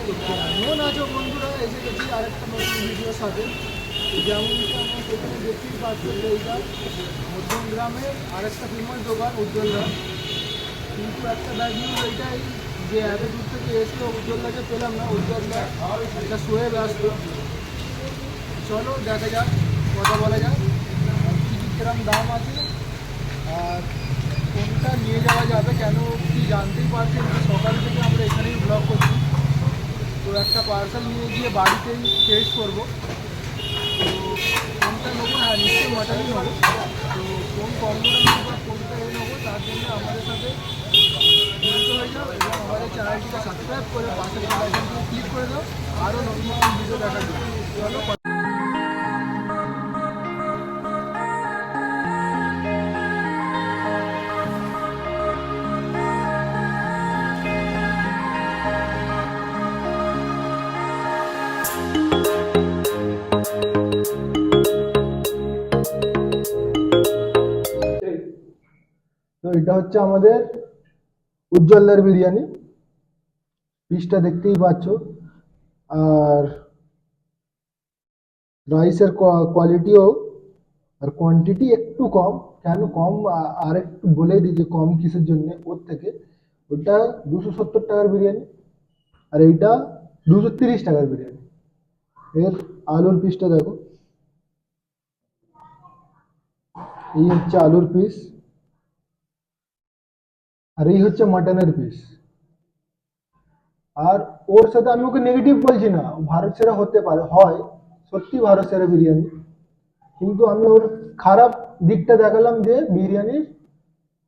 তো কেমন আছো বন্ধুরা, এসে গেছি আরেকটা নতুন ভিডিওর সাথে। যেমনটা আমরা প্রথমে দেখতেই পাচ্ছি, এইটা মধ্যমগ্রামের আরেকটা ফেমাস দোকান উজ্জ্বলদা। কিন্তু একটা ব্যাড নিউজ এইটাই যে এত দূর থেকে এসে উজ্জ্বলদাকে পেলাম না। উজ্জ্বলদা একটা শোয়ে ব্যস্ত। চলো দেখা যাক, কথা বলা যাক কী কী কিরম দাম আছে আর কোনটা নিয়ে যাওয়া যাবে। কেন কি জানতেই পারছেন যে সকাল থেকে আমরা এখানেই ব্লগ করছি। তো একটা পার্সেল নিয়ে গিয়ে বাড়িতেই টেস্ট করবো। তো কোনটা নেবো? হ্যাঁ, নিশ্চয়ই মাটনই নেবো। তো কোন কম্বোটা নেবো বা কোনটা নেবো তার জন্য আমাদের সাথে যুক্ত হয়ে যাও এবং আমাদের চ্যানেলটিকে সাবস্ক্রাইব করে পাশের বেল আইকনটিকে ক্লিক করে দাও আরও নতুন নতুন ভিডিও দেখার জন্য। চলো তো এটা হচ্ছে আমাদের উজ্জ্বলদার বিরিয়ানি। পিসটা দেখতেই পাচ্ছ। আর রাইসের কোয়ালিটিও আর কোয়ান্টিটি একটু কম। কেন কম আর একটু বলে দিই যে কম কিসের জন্য। ওর থেকে ওটা 270 টাকার বিরিয়ানি আর এইটা 230 টাকার বিরিয়ানি। এর আলুর পিসটা দেখো, এই হচ্ছে আলুর পিস আর এই হচ্ছে মাটনের পিস। আর ওর সাথে আমি ওকে নেগেটিভ বলছি না, ভারত সেরা হতে পারে, হয় সত্যি ভারত সেরা বিরিয়ানি। কিন্তু আমি ওর খারাপ দিকটা দেখালাম যে বিরিয়ানির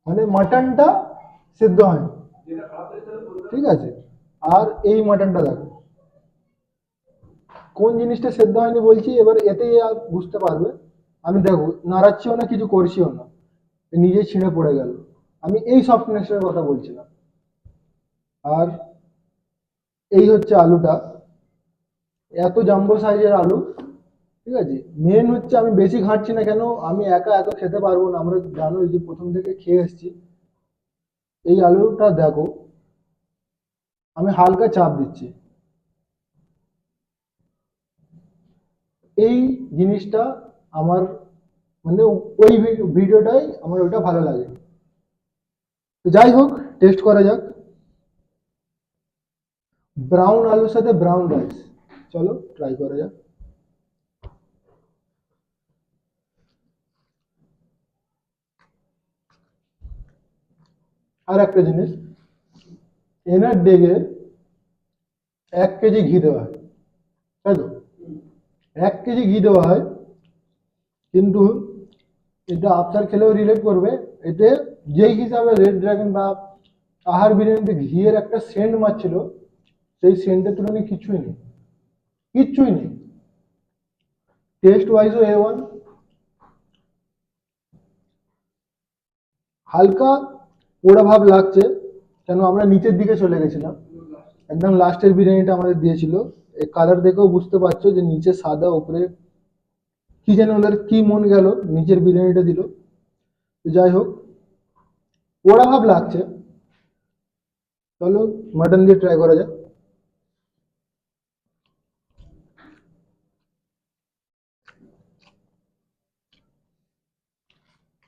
মানে মাটনটা সিদ্ধ হয়নি, ঠিক আছে। আর এই মাটনটা দেখো, কোন জিনিসটা সেদ্ধ হয়নি বলছি, এবার এতেই আর বুঝতে পারবে। আমি দেখো নাড়াচ্ছিও না, কিছু করছিও না, নিজে ছিঁড়ে পড়ে গেল। আমি এই সফটনেসের কথা বলছিলাম। আর এই হচ্ছে আলুটা, এত জাম্বো সাইজের আলু, ঠিক আছে। মেন হচ্ছে আমি বেশি ঘাঁটছি না, কেন আমি একা এত খেতে পারবো না, আমরা জানোই যে প্রথম থেকে খেয়ে এসেছি। এই আলুটা দেখো, আমি হালকা চাপ দিচ্ছি। এই জিনিসটা আমার মানে ওই ভিডিওটাই আমার ওইটা ভালো লাগে। তো যাই হোক, টেস্ট করা যাক। ব্রাউন আলুর সাথে ব্রাউন রাইস, চলো ট্রাই করা যাক। আর একটা জিনিস, এনার ডেগে 1 কেজি ঘি দেওয়া হয়, তাই তো? 1 কেজি ঘি দেওয়া হয়, কিন্তু এটা আফতার খেলেও রিলেট করবে। এতে যেই হিসাবে রেড ড্রাগন বা আহার বিরিয়ানিতে ঘিয়ের একটা সেন্ট মারছিল, সেই সেন্টের তুলনায় কিছুই নেই, কিচ্ছুই নেই। টেস্ট ওয়াইজও A1। হালকা পোড়া ভাব লাগছে, কেন আমরা নিচের দিকে চলে গেছিলাম। একদম লাস্টের বিরিয়ানিটা আমাদের দিয়েছিল। এই কালার দেখেও বুঝতে পারছো যে নিচে সাদা, উপরে কি যেন ওদের কি মন গেল নিচের বিরিয়ানিটা দিল। তো যাই হোক, পোড়া ভাব লাগছে। চলো মাটন দিয়ে ট্রাই করা যাক।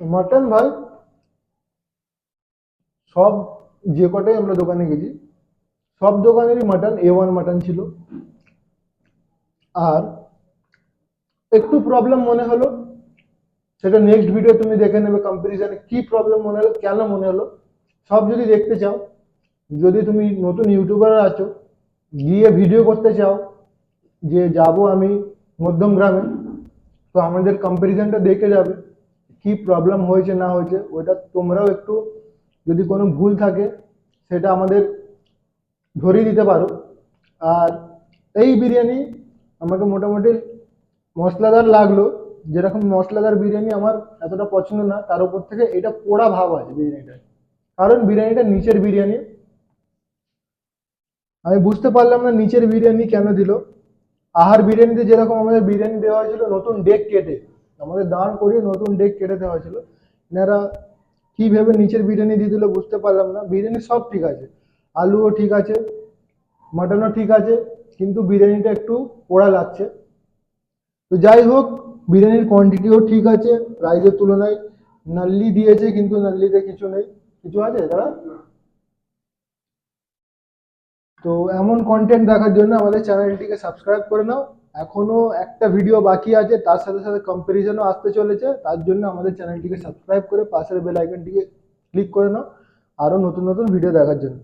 মাটন ভাই, সব যে কটাই আমরা দোকানে গেছি সব দোকানেরই মাটন A1 মাটন ছিল। আর একটু প্রবলেম মনে হলো, সেটা নেক্সট ভিডিও তুমি দেখে নেবে কম্পারিজনে কি প্রবলেম মনে হলো, কেন মনে হলো। সব যদি দেখতে চাও, যদি তুমি নতুন ইউটিউবার আছো, গিয়ে ভিডিও করতে চাও যে যাব আমি মধ্যম গ্রামে, তো আমাদের কম্পারিজনটা দেখে যাবে কি প্রবলেম হয়েছে না হয়েছে। ওইটা তোমরাও একটু যদি কোনো ভুল থাকে সেটা আমাদের ধরিয়ে দিতে পারো। আর এই বিরিয়ানি আমাকে মোটামুটি মশলাদার লাগলো। যেরকম মশলাদার বিরিয়ানি আমার এতটা পছন্দ না, তার উপর থেকে এটা পোড়া ভাব আছে বিরিয়ানিটা, কারণ বিরিয়ানিটা নিচের বিরিয়ানি। আমি বুঝতে পারলাম না নিচের বিরিয়ানি কেন দিল। আহার বিরিয়ানিতে যেরকম আমাদের বিরিয়ানি দেওয়া হয়েছিল নতুন ডেক কেটে, আমাদের দাঁড় করিয়ে নতুন ডেক কেটে দেওয়া হয়েছিল, এনারা কি ভেবে নিচের বিরিয়ানি দিয়ে দিল বুঝতে পারলাম না। বিরিয়ানি সব ঠিক আছে, আলুও ঠিক আছে, মাটনও ঠিক আছে, কিন্তু বিরিয়ানিটা একটু পোড়া লাগছে। তো যাই হোক, বিরিয়ানির কোয়ান্টিটিও ঠিক আছে প্রাইসের তুলনায়। নাল্লি দিয়েছে, কিন্তু নাল্লিতে কিছু নেই। কিছু আছে দাদা? তো এমন কন্টেন্ট দেখার জন্য আমাদের চ্যানেলটিকে সাবস্ক্রাইব করে নাও। এখনো একটা ভিডিও বাকি আছে, তার সাথে সাথে কম্পারিজনও আসতে চলেছে। তার জন্য আমাদের চ্যানেলটিকে সাবস্ক্রাইব করে পাশের বেল আইকনটিকে ক্লিক করে নাও আরো নতুন নতুন ভিডিও দেখার জন্য।